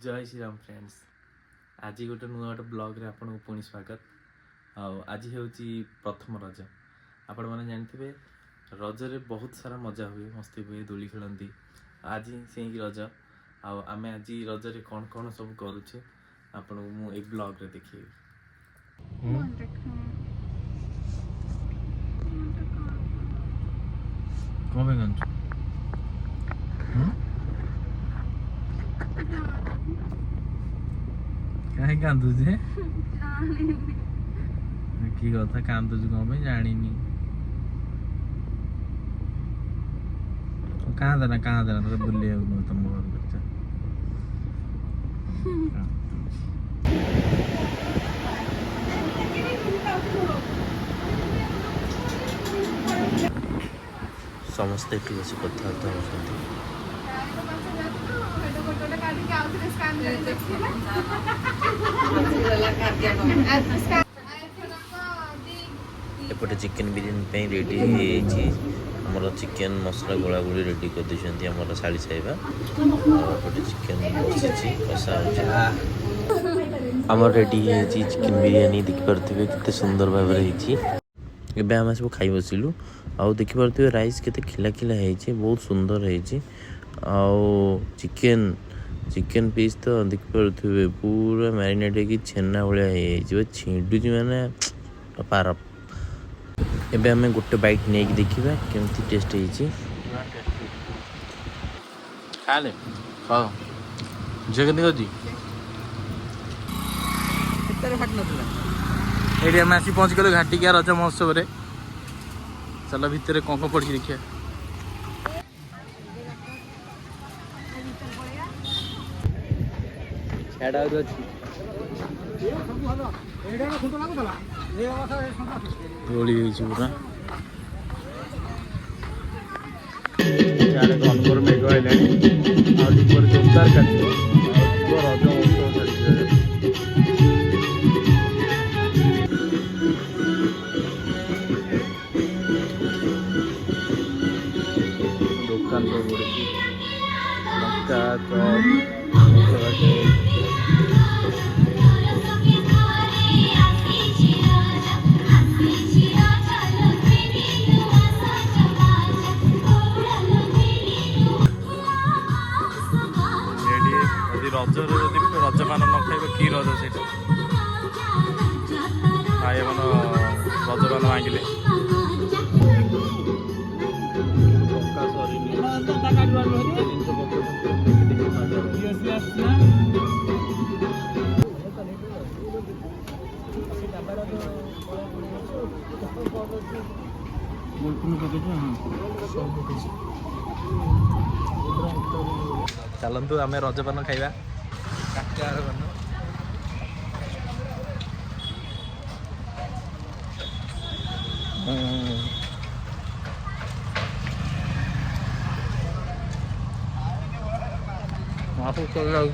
जय श्री राम फ्रेंड्स। आज गोटे नुआ गोटे ब्लॉग रे आपन पुणी स्वागत। आज हूँ प्रथम रज। आपण मैंने जानते रज रे बहुत सारा मजा हुए, मस्ती हुए, दोली खेलती। आज से ही रज आम आज रज रे कौन कौन सब करुचे आपन मु एक ब्लॉग रे देखिए। कौन पे गंज कहीं कांदुचे कि कथा कांदुचु कौन पे जानिनी। कहाँ देना तो बुले तुम घर कर समस्ते ठीक अच्छे कथबार्ता होती। एपटे चिकेन बिरयानी रेडी होमर चिकेन मसला गोला गोली रेडी कर देछंती हमर साली साहिबा। एपटे चिकेन बसिछि कसा होछि हमर रेडी है चिकेन बिरयानी। देख परथिबे किते सुंदर भाव रे हिछि। एबे हम सब खाइ बसिलु आ देख परथिबे राइस केते खिला खिला हेछि, बहुत सुंदर हेछि। आ चिकेन पीस तो देख परथिबे पूरा मैरिनेट की छेना भलिया हेछि। छिडुछि माने पार। एबे हमें गोटे बाइट नहीं देखा केमती टेस्ट है। खा ले झील के ये आम आसी पहुँच गलु घाटिकिया रज महोत्सव रे। चल भितर कौन कौन पड़ी देखिए। दोली पूरा घनघोर मेघ है जोरदार काट रज महोत्सव दुकान सब पड़ी लंका चप रज रजपान न खाइब कि रज से भाई मन रजपान मांगिले चलतु आम रजपान खाइबा। महापुर चल जाऊ